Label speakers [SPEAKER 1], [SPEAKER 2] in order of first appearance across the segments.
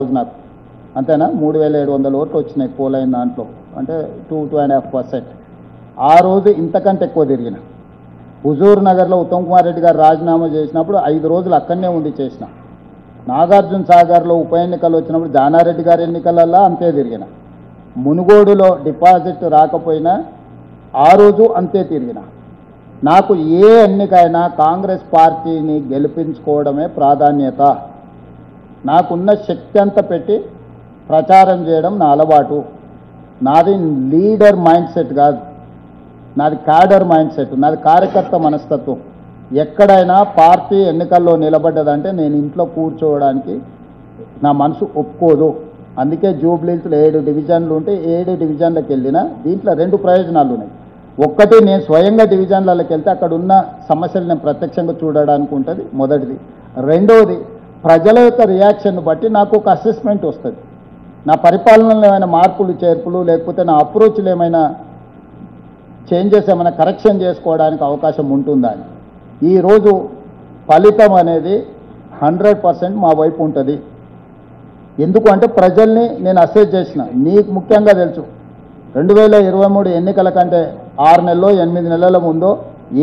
[SPEAKER 1] నాకు అంతేనా 3700 ఓట్లు వచ్చినాయి పోలైన దాంట్లో అంటే 2.5%. ఆ రోజు ఇంతకంటే ఎక్కువ తిరిగిన హుజూర్ నగర్లో ఉత్తమ్ కుమార్ రెడ్డి గారు రాజీనామా చేసినప్పుడు 5 రోజులు అక్కడనే ఉండి చేసిన. నాగార్జున సాగర్లో ఉప ఎన్నికలు వచ్చినప్పుడు జానారెడ్డి గారి ఎన్నికలలో అంతే తిరిగిన. మునుగోడులో డిపాజిట్ రాకపోయినా ఆ రోజు అంతే తిరిగిన. నాకు ఏ ఎన్నికైనా కాంగ్రెస్ పార్టీని గెలిపించుకోవడమే ప్రాధాన్యత. నాకున్న శక్తి అంతా పెట్టి ప్రచారం చేయడం నా అలవాటు. నాది లీడర్ మైండ్ సెట్ కాదు, నాది క్యాడర్ మైండ్ సెట్, నాది కార్యకర్త మనస్తత్వం. ఎక్కడైనా పార్టీ ఎన్నికల్లో నిలబడ్డదంటే నేను ఇంట్లో కూర్చోవడానికి నా మనసు ఒప్పుకోదు. అందుకే జూబ్లీస్లో 7 డివిజన్లు ఉంటే 7 డివిజన్లకు వెళ్ళినా దీంట్లో 2 ప్రయోజనాలు ఉన్నాయి. ఒక్కటి, నేను స్వయంగా డివిజన్లకి వెళ్తే అక్కడ ఉన్న సమస్యలు నేను ప్రత్యక్షంగా చూడడానికి ఉంటుంది మొదటిది. రెండవది, ప్రజల యొక్క రియాక్షన్ బట్టి నాకు ఒక అసెస్మెంట్ వస్తుంది. నా పరిపాలనలో ఏమైనా మార్పులు చేర్పులు లేకపోతే నా అప్రోచ్లు ఏమైనా చేంజెస్ ఏమైనా కరెక్షన్ చేసుకోవడానికి అవకాశం ఉంటుందా అని. ఈరోజు ఫలితం అనేది 100% మా వైపు ఉంటుంది. ఎందుకు అంటే ప్రజల్ని నేను అసెస్ చేసిన. నీకు ముఖ్యంగా తెలుసు 2023 ఎన్నికల కంటే 6 నెలలో 8 నెలల ముందో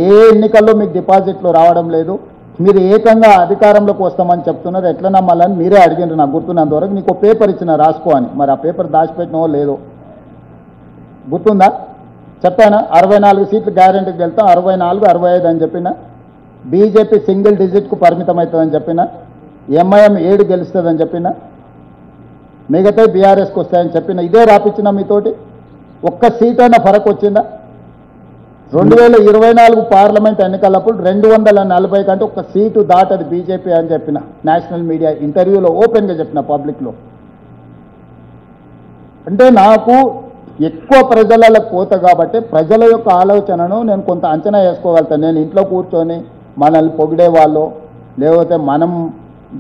[SPEAKER 1] ఏ ఎన్నికల్లో మీకు డిపాజిట్లు రావడం లేదు. మీరు ఏకంగా అధికారంలోకి వస్తామని చెప్తున్నారు. ఎట్లా నమ్మాలని మీరే అడిగినారు. నాకు గుర్తున్నంత వరకు నీకు పేపర్ ఇచ్చిన రాసుకో అని. మరి ఆ పేపర్ దాచిపెట్టినో లేదో గుర్తుందా? చెప్పానా 64 సీట్లు గ్యారెంటీకి వెళ్తాం, 64, 65 అని చెప్పిన. బీజేపీ సింగిల్ డిజిట్కు పరిమితం అవుతుందని చెప్పిన. ఎంఐఎం 7 గెలుస్తుందని చెప్పిన. మిగతా బీఆర్ఎస్కి వస్తాయని చెప్పిన. ఇదే రాపించిన మీతోటి. ఒక్క సీట్ అయినా ఫరక్ వచ్చిందా? 2024 పార్లమెంట్ ఎన్నికలప్పుడు 240 కంటే ఒక్క సీటు దాటది బీజేపీ అని చెప్పిన. నేషనల్ మీడియా ఇంటర్వ్యూలో ఓపెన్గా చెప్పిన పబ్లిక్లో. అంటే నాకు ఎక్కువ ప్రజలకు పోతా కాబట్టి ప్రజల యొక్క ఆలోచనను నేను కొంత అంచనా వేసుకోగలుగుతాను. నేను ఇంట్లో కూర్చొని మనల్ని పొగిడే వాళ్ళు లేకపోతే మనం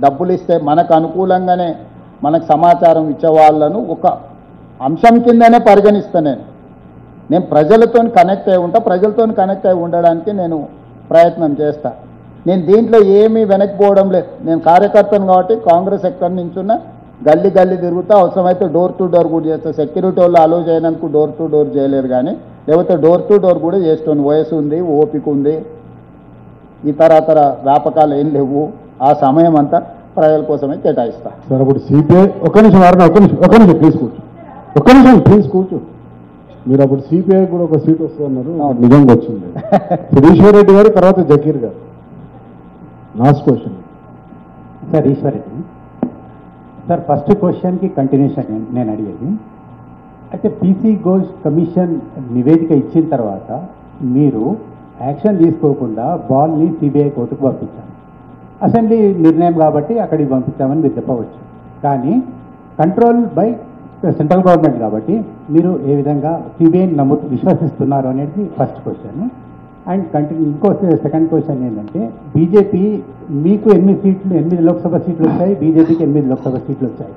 [SPEAKER 1] డబ్బులు ఇస్తే మనకు అనుకూలంగానే మనకు సమాచారం ఇచ్చేవాళ్ళను ఒక అంశం కిందనే పరిగణిస్తాను. నేను ప్రజలతో కనెక్ట్ అయి ఉంటా. ప్రజలతో కనెక్ట్ అయి ఉండడానికి నేను ప్రయత్నం చేస్తా. నేను దీంట్లో ఏమీ వెనక్కిపోవడం లేదు. నేను కార్యకర్తను కాబట్టి కాంగ్రెస్ ఎక్కడి నుంచున్నా గల్లీ గల్లీ తిరుగుతా. అవసరమైతే డోర్ టు డోర్ కూడా చేస్తా. సెక్యూరిటీ వాళ్ళు అలో చేయనందుకు డోర్ టు డోర్ చేయలేరు, కానీ లేకపోతే డోర్ టు డోర్ కూడా చేస్తాను. వయసు ఉంది, ఓపిక ఉంది, ఇతర వ్యాపకాలు ఏం లేవు. ఆ సమయం అంతా ప్రజల కోసమే కేటాయిస్తా.
[SPEAKER 2] సార్ అప్పుడు సిపిఐ ఒక్క నిమిషం ప్లీజ్ కూర్చో. మీరు అప్పుడు సిపిఐ కూడా ఒక సీట్ వస్తున్నారు, నిజంగా వచ్చింది. ఈశ్వర్ రెడ్డి గారు, తర్వాత జకీర్ గారు. Last question
[SPEAKER 3] sir. Eshwar Reddy sir, first క్వశ్చన్కి కంటిన్యూషన్ నేను అడిగేది. అయితే పీసీ ఘోష్ కమిషన్ నివేదిక ఇచ్చిన తర్వాత మీరు యాక్షన్ తీసుకోకుండా బాల్ని సిబిఐ కోర్టుకు పంపించారు. అసెంబ్లీ నిర్ణయం కాబట్టి అక్కడికి పంపించామని మీరు చెప్పవచ్చు. కానీ కంట్రోల్ బై సెంట్రల్ గవర్నమెంట్ కాబట్టి మీరు ఏ విధంగా సిబిఐని విశ్వసిస్తున్నారు అనేది ఫస్ట్ క్వశ్చన్. అండ్ ఇంకో సెకండ్ క్వశ్చన్ ఏంటంటే, బీజేపీ మీకు 8 లోక్సభ సీట్లు వచ్చాయి, బీజేపీకి 8 లోక్సభ సీట్లు వచ్చాయి.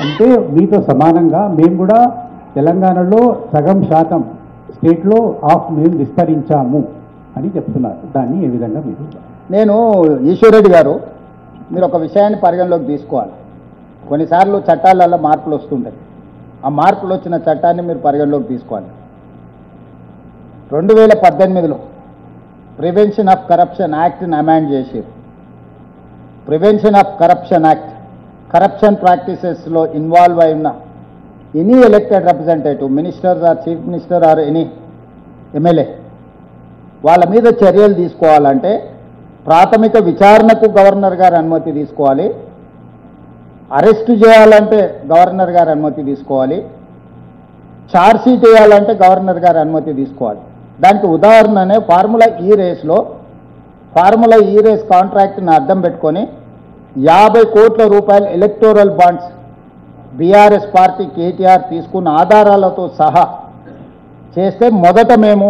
[SPEAKER 3] అంటే మీతో సమానంగా మేము కూడా తెలంగాణలో సగం శాతం స్టేట్లో మేము విస్తరించాము అని చెప్తున్నారు. దాన్ని ఏ విధంగా మీరు?
[SPEAKER 1] నేను ఈశ్వరరెడ్డి గారు, మీరు ఒక విషయాన్ని పరిగణలోకి తీసుకోవాలి. కొన్నిసార్లు చట్టాలలో మార్పులు వస్తుంటాయి. ఆ మార్పులు వచ్చిన చట్టాన్ని మీరు పరిగణలోకి తీసుకోవాలి. 2018లో ప్రివెన్షన్ ఆఫ్ కరప్షన్ యాక్ట్ని అమెండ్ చేశారు. Prevention of corruption act, corruption ప్రాక్టీసెస్లో ఇన్వాల్వ్ అయిన any elected representative, minister or chief minister or any MLA, వాళ్ళ మీద చర్యలు తీసుకోవాలంటే ప్రాథమిక విచారణకు గవర్నర్ గారు అనుమతి తీసుకోవాలి. అరెస్టు చేయాలంటే గవర్నర్ గారు అనుమతి తీసుకోవాలి. ఛార్జ్షీట్ వేయాలంటే గవర్నర్ గారు అనుమతి తీసుకోవాలి. దానికి ఉదాహరణనే ఫార్ములా ఈ రేస్ కాంట్రాక్ట్ని అడ్డం పెట్టుకొని 50 కోట్ల రూపాయలు electoral bonds BRS party KTR తీసుకున్న ఆధారాలతో సహా చేస్తే మొదట మేము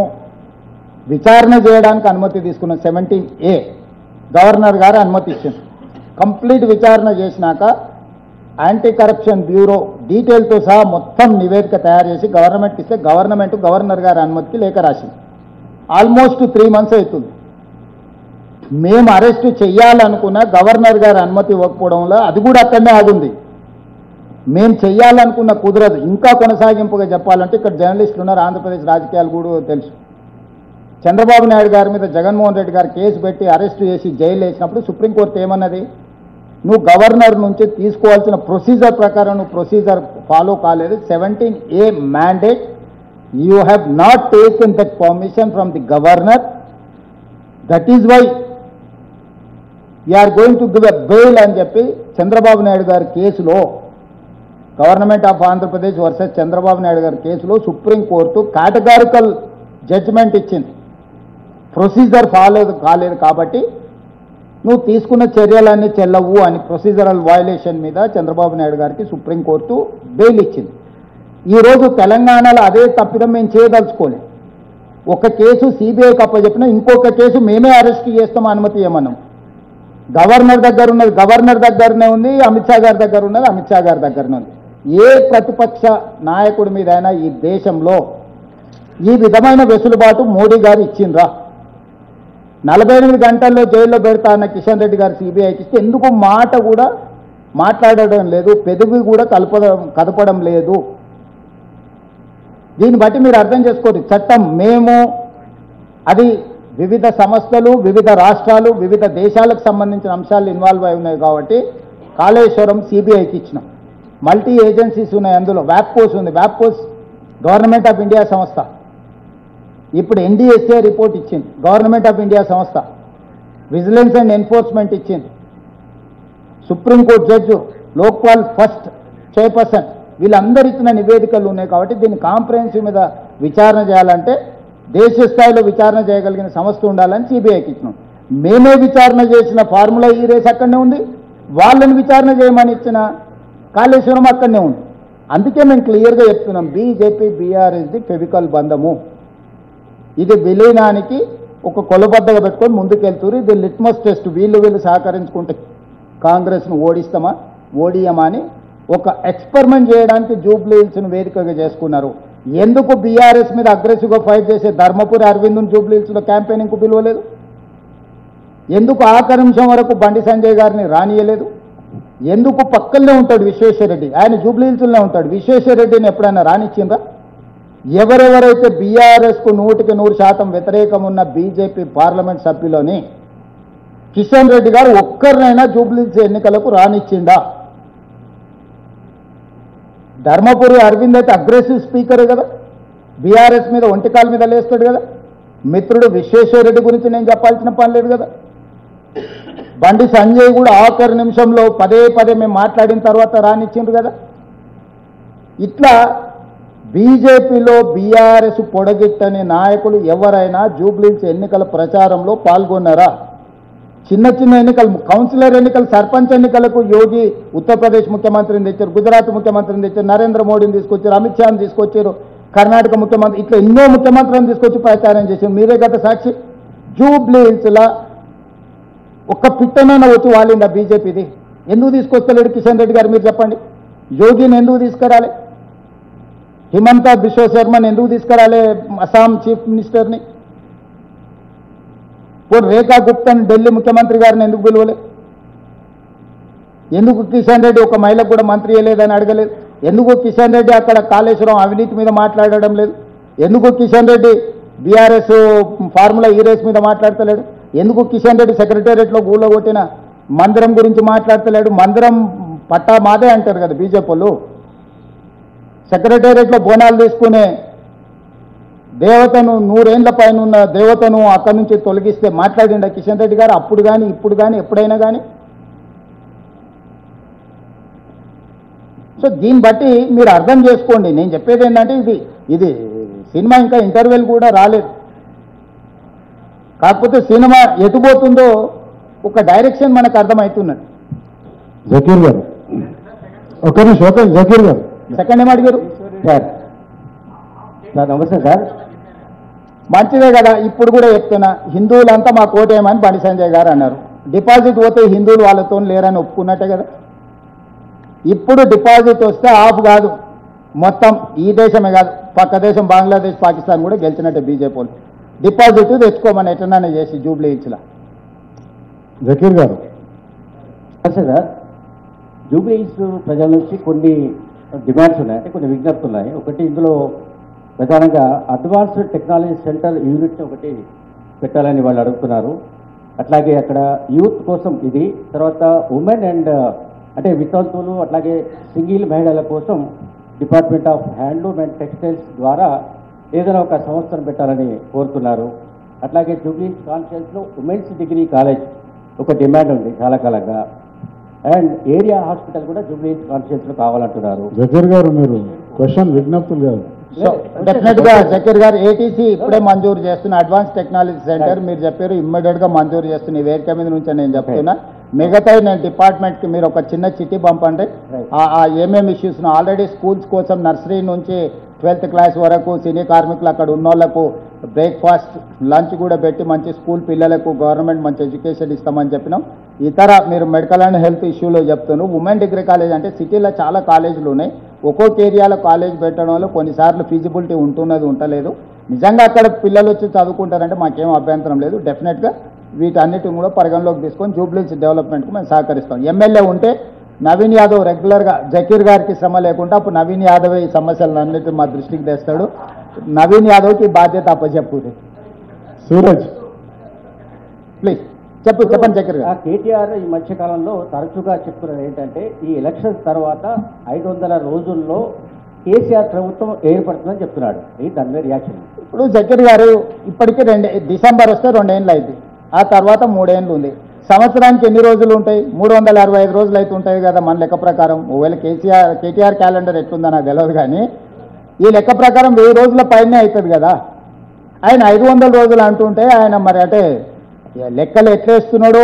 [SPEAKER 1] విచారణ చేయడానికి అనుమతి తీసుకున్న 17A గవర్నర్ గారు అనుమతి ఇచ్చింది. కంప్లీట్ విచారణ చేసినాక యాంటీ కరప్షన్ బ్యూరో డీటెయిల్తో సహా మొత్తం నివేదిక తయారు చేసి గవర్నమెంట్కి ఇస్తే గవర్నర్ గారి అనుమతికి లేఖ రాసింది. ఆల్మోస్ట్ 3 months అవుతుంది. మేము అరెస్టు చేయాలనుకున్న గవర్నర్ గారి అనుమతి ఇవ్వకపోవడంలో అది కూడా అక్కడనే ఆగుంది. మేము చెయ్యాలనుకున్న కుదరదు. ఇంకా కొనసాగింపుగా చెప్పాలంటే ఇక్కడ జర్నలిస్టులు ఉన్నారు, ఆంధ్రప్రదేశ్ రాజకీయాలు కూడా తెలుసు. చంద్రబాబు నాయుడు గారి మీద జగన్మోహన్ రెడ్డి గారు కేసు పెట్టి అరెస్ట్ చేసి జైలు వేసినప్పుడు సుప్రీంకోర్టు ఏమన్నది, నువ్వు గవర్నర్ నుంచి తీసుకోవాల్సిన ప్రొసీజర్ ప్రకారం నువ్వు ప్రొసీజర్ ఫాలో కాలేదు. 17A mandate, you have not taken that permission from the governor, that is why are going to give a bail అని చెప్పి చంద్రబాబు నాయుడు గారి కేసులో, government of Andhra Pradesh versus Chandrababu Naidu గారి కేసులో సుప్రీంకోర్టు కేటగారికల్ జడ్జిమెంట్ ఇచ్చింది. ప్రొసీజర్ ఫాలో కాలేదు కాబట్టి నువ్వు తీసుకున్న చర్యలన్నీ చెల్లవు అని ప్రొసీజరల్ వయలేషన్ మీద చంద్రబాబు నాయుడు గారికి సుప్రీంకోర్టు బెయిల్ ఇచ్చింది. ఈరోజు తెలంగాణలో అదే తప్పిదం మేము చేయదలుచుకోలేదు. ఒక కేసు సిబిఐకి అప్పచెప్పినా ఇంకొక కేసు మేమే అరెస్ట్ చేస్తాం, అనుమతి ఇవ్వమన్నాం. గవర్నర్ దగ్గర ఉన్నది గవర్నర్ దగ్గరనే ఉంది, అమిత్ షా గారి దగ్గర ఉన్నది అమిత్ షా గారి దగ్గరనే ఉంది. ఏ ప్రతిపక్ష నాయకుడి మీద అయినా ఈ దేశంలో ఈ విధమైన వెసులుబాటు మోడీ గారు ఇచ్చిండ్రా? 48 గంటల్లో జైల్లో పెడతా అన్న కిషన్ రెడ్డి గారు సిబిఐకి ఇస్తే ఎందుకు మాట కూడా మాట్లాడడం లేదు, పెదవి కూడా కదపడం లేదు. దీన్ని బట్టి మీరు అర్థం చేసుకోండి, చట్టం మేము అది వివిధ సంస్థలు, వివిధ రాష్ట్రాలు, వివిధ దేశాలకు సంబంధించిన అంశాలు ఇన్వాల్వ్ అయి ఉన్నాయి కాబట్టి కాళేశ్వరం సిబిఐకి ఇచ్చినాం. మల్టీ ఏజెన్సీస్ ఉన్నాయి, అందులో వ్యాప్కోస్ ఉంది. వ్యాప్కోస్ గవర్నమెంట్ ఆఫ్ ఇండియా సంస్థ. ఇప్పుడు NDSA రిపోర్ట్ ఇచ్చింది, గవర్నమెంట్ ఆఫ్ ఇండియా సంస్థ. విజిలెన్స్ అండ్ ఎన్ఫోర్స్మెంట్ ఇచ్చింది. Supreme court judge, Lokpal first chairperson, వీళ్ళందరూ ఇచ్చిన నివేదికలు ఉన్నాయి కాబట్టి దీన్ని కాంప్రహెన్సివ్ మీద విచారణ చేయాలంటే దేశ స్థాయిలో విచారణ చేయగలిగిన సంస్థ ఉండాలని సిబిఐకి ఇచ్చినాం. మేమే విచారణ చేసిన ఫార్ములా ఈ రేస్ అక్కడనే ఉంది, వాళ్ళని విచారణ చేయమని ఇచ్చిన కాళేశ్వరం అక్కడనే ఉంది. అందుకే మేము క్లియర్గా చెప్తున్నాం, బీజేపీ బీఆర్ఎస్ది ఫెవికల్ బంధము. ఇది విలీనానికి ఒక కొలబద్దగా పెట్టుకొని ముందుకెళ్తున్నారు. ఇది లిట్మస్ టెస్ట్, వీళ్ళు సహకరించుకుంటే కాంగ్రెస్ను ఓడిస్తామా ఓడియమా అని ఒక ఎక్స్పెరిమెంట్ చేయడానికి జూబ్లీ హిల్స్ను వేదికగా చేసుకున్నారు. ఎందుకు బీఆర్ఎస్ మీద అగ్రెసివ్గా ఫైట్ చేసే ధర్మపురి అరవింద్ను జూబ్లీ హిల్స్లో క్యాంపెయినింగ్కు పిలవలేదు? ఎందుకు ఆఖరి నిమిషం వరకు బండి సంజయ్ గారిని రానియలేదు? ఎందుకు పక్కనే ఉంటాడు విశ్వేశ్వరరెడ్డి, ఆయన జూబ్లీ హిల్స్లోనే ఉంటాడు. విశ్వేశ్వరరెడ్డిని ఎప్పుడైనా రానిచ్చిందా? ఎవరెవరైతే బీఆర్ఎస్కు 100% వ్యతిరేకం ఉన్న బీజేపీ పార్లమెంట్ సభ్యులని కిషన్ రెడ్డి గారు ఒక్కరినైనా జూబ్లీ హిల్స్ ఎన్నికలకు రానిచ్చిందా? ధర్మపురి అరవింద్ అయితే అగ్రెసివ్ స్పీకర్ కదా, బీఆర్ఎస్ మీద ఒంటికాల మీద లేస్తాడు కదా. మిత్రుడు విశ్వేశ్వరరెడ్డి గురించి నేను చెప్పాల్సిన పని లేదు కదా. బండి సంజయ్ కూడా ఆఖరి నిమిషంలో పదే మేము మాట్లాడిన తర్వాత రానిచ్చిండ్రు కదా. ఇట్లా బీజేపీలో బీఆర్ఎస్ పొడగిట్టని నాయకులు ఎవరైనా జూబ్లీ హిల్స్ ఎన్నికల ప్రచారంలో పాల్గొన్నారా? చిన్న ఎన్నికలు, కౌన్సిలర్ ఎన్నికలు, సర్పంచ్ ఎన్నికలకు యోగి ఉత్తరప్రదేశ్ ముఖ్యమంత్రిని తెచ్చారు, గుజరాత్ ముఖ్యమంత్రిని తెచ్చారు, నరేంద్ర మోడీని తీసుకొచ్చారు, అమిత్ షాని తీసుకొచ్చారు, కర్ణాటక ముఖ్యమంత్రి, ఇట్లా ఎన్నో ముఖ్యమంత్రులను తీసుకొచ్చి ప్రచారం చేశారు. మీరే గత సాక్షి. జూబ్లీ హిల్స్లా ఒక్క పిట్టనైనా వచ్చి వాలిందా బీజేపీది? ఎందుకు తీసుకొస్తలేడు కిషన్ రెడ్డి గారు? మీరు చెప్పండి. యోగిని ఎందుకు తీసుకురాలి? హిమంతా బిశ్వ శర్మని ఎందుకు తీసుకురాలి? అస్సాం చీఫ్ మినిస్టర్ని. ఇప్పుడు రేఖా గుప్తాని ఢిల్లీ ముఖ్యమంత్రి గారిని ఎందుకు పిలవలే? ఎందుకు కిషన్ రెడ్డి ఒక మహిళకు కూడా మంత్రి అయ్యలేదని అడగలేదు? ఎందుకు కిషన్ రెడ్డి అక్కడ కాళేశ్వరం అవినీతి మీద మాట్లాడడం లేదు? ఎందుకు కిషన్ రెడ్డి బీఆర్ఎస్ ఫార్ములా ఈ రేస్ మీద మాట్లాడతలేడు? ఎందుకు కిషన్ రెడ్డి సెక్రటేరియట్లో గూళ్ళో కొట్టిన మందిరం గురించి మాట్లాడతలేడు? మందిరం పట్టా మాదే అంటారు కదా బీజేపీ వాళ్ళు. సెక్రటేరియట్లో బోనాలు తీసుకునే దేవతను, 100 ఏళ్ల పైన ఉన్న దేవతను అక్కడి నుంచి తొలగిస్తే మాట్లాడిండ కిషన్ రెడ్డి గారు? అప్పుడు కానీ ఇప్పుడు కానీ ఎప్పుడైనా కానీ? సో దీన్ని బట్టి మీరు అర్థం చేసుకోండి. నేను చెప్పేది ఏంటంటే ఇది సినిమా ఇంకా ఇంటర్వెల్ కూడా రాలేదు. కాకపోతే సినిమా ఎటుపోతుందో ఒక డైరెక్షన్ మనకు అర్థమవుతున్నది.
[SPEAKER 2] జకీర్ గారు ఒక నిమిషం, జకీర్ గారు
[SPEAKER 1] సెకండ్ ఏం అడిగారు?
[SPEAKER 3] సార్ నమస్తే సార్.
[SPEAKER 1] మంచిదే కదా. ఇప్పుడు కూడా చెప్తున్నా, హిందువులంతా మా కోటేమని బండి సంజయ్ గారు అన్నారు. డిపాజిట్ పోతే హిందువులు వాళ్ళతో లేరని ఒప్పుకున్నట్టే కదా. ఇప్పుడు డిపాజిట్ వస్తే ఆఫ్ కాదు, మొత్తం ఈ దేశమే కాదు, పక్క దేశం బంగ్లాదేశ్, పాకిస్తాన్ కూడా గెలిచినట్టే బీజేపీ వాళ్ళు. డిపాజిట్ తెచ్చుకోమని ఎట్లనే చేసి జూబ్లీ హిల్స్లో.
[SPEAKER 2] జకీర్ గారు
[SPEAKER 3] నమస్తే సార్.
[SPEAKER 4] జూబ్లీహిల్స్ ప్రజల నుంచి కొన్ని డిమాండ్స్ ఉన్నాయి, అంటే కొన్ని విజ్ఞప్తులు ఉన్నాయి. ఒకటి ఇందులో ప్రధానంగా అడ్వాన్స్డ్ టెక్నాలజీ సెంటర్ యూనిట్ ఒకటి పెట్టాలని వాళ్ళు అడుగుతున్నారు. అట్లాగే అక్కడ యూత్ కోసం ఇది, తర్వాత ఉమెన్ అండ్ అంటే వితంతువులు అట్లాగే సింగిల్ మహిళల కోసం department of handloom and textiles ద్వారా ఏదైనా ఒక సంస్థను పెట్టాలని కోరుతున్నారు. అట్లాగే జూబ్లీహిల్స్ కాన్ఫరెన్స్లో ఉమెన్స్ డిగ్రీ కాలేజ్ ఒక డిమాండ్ ఉంది చాలా కాలంగా. అండ్ ఏరియా హాస్పిటల్ కూడా జూబ్లీహిల్స్ కాన్ఫరెన్స్లో కావాలంటున్నారు.
[SPEAKER 2] జకీర్ గారు మీరు క్వశ్చన్ విజ్ఞప్తులు కాదు.
[SPEAKER 1] సో డెఫినెట్ గా జకీర్ గారు ఏటీసీ ఇప్పుడే మంజూరు చేస్తున్న అడ్వాన్స్ టెక్నాలజీ సెంటర్ మీరు చెప్పారు, ఇమ్మీడియట్ గా మంజూరు చేస్తున్న ఈ వేదిక మీద నుంచి నేను చెప్తున్నా. మిగతా నేను డిపార్ట్మెంట్ కి మీరు ఒక చిన్న చిట్టి పంపండి. ఆ ఏమేమి ఇష్యూస్ ఆల్రెడీ స్కూల్స్ కోసం నర్సరీ నుంచి 12th క్లాస్ వరకు సినీ కార్మికులు అక్కడ ఉన్న వాళ్ళకు బ్రేక్ఫాస్ట్ లంచ్ కూడా పెట్టి మంచి స్కూల్ పిల్లలకు గవర్నమెంట్ మంచి ఎడ్యుకేషన్ ఇస్తామని చెప్పినాం. ఇతర మీరు మెడికల్ అండ్ హెల్త్ ఇష్యూలో చెప్తున్నారు. ఉమెన్ డిగ్రీ కాలేజ్ అంటే సిటీలో చాలా కాలేజీలు ఉన్నాయి, ఒక్కొక్క ఏరియాలో కాలేజ్ పెట్టడం వల్ల కొన్నిసార్లు ఫీజిబిలిటీ ఉంటున్నది ఉండలేదు. నిజంగా అక్కడ పిల్లలు వచ్చి చదువుకుంటారంటే మాకేం అభ్యంతరం లేదు. డెఫినెట్గా వీటన్నిటిని కూడా పరిగణలోకి తీసుకొని జూబ్లీహిల్స్ డెవలప్మెంట్కు మేము సహకరిస్తాం. ఎమ్మెల్యే ఉంటే నవీన్ యాదవ్ రెగ్యులర్గా జకీర్ గారికి శ్రమ లేకుండా అప్పుడు నవీన్ యాదవ్ ఈ సమస్యలన్నిటి మా దృష్టికి తెస్తాడు. నవీన్ యాదవ్కి బాధ్యత అప్పచెప్పు.
[SPEAKER 2] సూరజ్
[SPEAKER 1] ప్లీజ్ చెప్పండి జకీర్ గారు.
[SPEAKER 4] కేటీఆర్ ఈ మధ్యకాలంలో తరచుగా చెప్తున్నది ఏంటంటే ఈ ఎలక్షన్స్ తర్వాత 500 రోజుల్లో కేసీఆర్ ప్రభుత్వం ఏర్పడుతుందని చెప్తున్నాడు. దాని మీద రియాక్షన్?
[SPEAKER 1] ఇప్పుడు జకీర్ గారు ఇప్పటికీ డిసెంబర్ వస్తే 2 ఏళ్ళు అయింది, ఆ తర్వాత 3 ఏళ్ళు ఉంది. సంవత్సరానికి ఎన్ని రోజులు ఉంటాయి? 365 రోజులు అయితే ఉంటాయి కదా మన లెక్క ప్రకారం. ఒకవేళ కేటీఆర్ క్యాలెండర్ ఎట్లుందో నాకు తెలియదు, కానీ ఈ లెక్క ప్రకారం 1000 రోజుల పైనే అవుతుంది కదా. ఆయన 500 రోజులు అంటుంటే ఆయన మరి అంటే లెక్కలు ఎట్లేస్తున్నాడో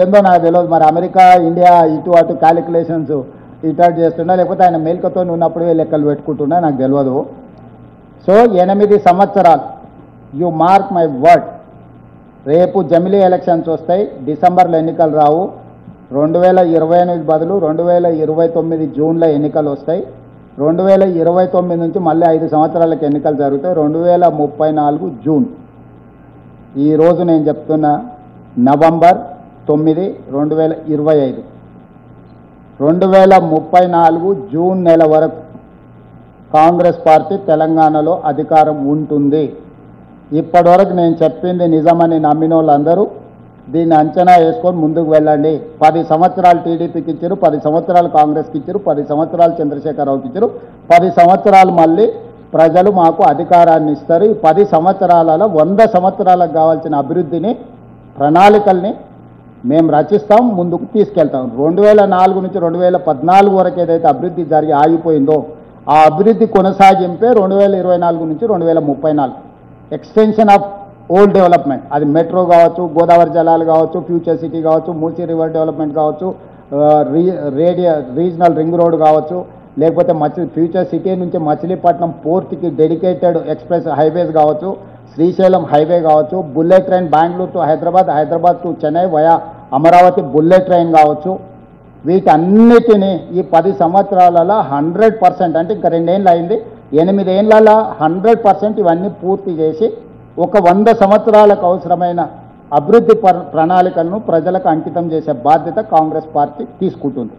[SPEAKER 1] ఏందో నాకు తెలియదు. మరి అమెరికా ఇండియా ఇటు అటు క్యాలిక్యులేషన్స్ ఇటు చేస్తున్నా, లేకపోతే ఆయన మేల్కతో ఉన్నప్పుడే లెక్కలు పెట్టుకుంటున్నా నాకు తెలియదు. సో 8 సంవత్సరాలు, యు మార్క్ మై వర్డ్, రేపు జమిలీ ఎలక్షన్స్ వస్తాయి, డిసెంబర్లో ఎన్నికలు రావు. 2028 బదులు 2029 జూన్లో ఎన్నికలు వస్తాయి. 2029 నుంచి మళ్ళీ 5 సంవత్సరాలకు ఎన్నికలు జరుగుతాయి. 2034 జూన్. ఈరోజు నేను చెప్తున్నా నవంబర్ 9, 2025. 2034 జూన్ నెల వరకు కాంగ్రెస్ పార్టీ తెలంగాణలో అధికారం ఉంటుంది. ఇప్పటివరకు నేను చెప్పింది నిజమని నమ్మిన వాళ్ళందరూ దీన్ని అంచనా వేసుకొని ముందుకు వెళ్ళండి. 10 సంవత్సరాలు టీడీపీకి ఇచ్చారు, 10 సంవత్సరాలు కాంగ్రెస్కి ఇచ్చారు, 10 సంవత్సరాలు చంద్రశేఖరరావుకి ఇచ్చారు, 10 సంవత్సరాలు మళ్ళీ ప్రజలు మాకు అధికారాన్ని ఇస్తారు. ఈ 10 సంవత్సరాలలో 100 సంవత్సరాలకు కావాల్సిన అభివృద్ధిని ప్రణాళికల్ని మేము రచిస్తాం, ముందుకు తీసుకెళ్తాం. 2004 నుంచి 2014 వరకు ఏదైతే అభివృద్ధి జరిగి ఆగిపోయిందో ఆ అభివృద్ధి కొనసాగింపే 2024 నుంచి 2034 ఎక్స్టెన్షన్ ఆఫ్ ఓల్డ్ డెవలప్మెంట్. అది మెట్రో కావచ్చు, గోదావరి జలాలు కావచ్చు, ఫ్యూచర్ సిటీ కావచ్చు, మూసీ రివర్ డెవలప్మెంట్ కావచ్చు, రీజనల్ రింగ్ రోడ్ కావచ్చు, లేకపోతే ఫ్యూచర్ సిటీ నుంచి మచిలీపట్నం పోర్ట్కి డెడికేటెడ్ ఎక్స్ప్రెస్ హైవేస్ కావచ్చు, శ్రీశైలం హైవే కావచ్చు, bullet train Bengaluru to Hyderabad, Hyderabad to Chennai via Amaravati bullet train కావచ్చు. వీటన్నిటినీ ఈ 10 సంవత్సరాలలో 100%, అంటే ఇంకా 2 ఏళ్ళు అయింది, 8 ఏళ్ళలో 100% ఇవన్నీ పూర్తి చేసి ఒక 100 సంవత్సరాలకు అవసరమైన అభివృద్ధి ప్రణాళికలను ప్రజలకు అంకితం చేసే బాధ్యత కాంగ్రెస్ పార్టీ తీసుకుంటుంది.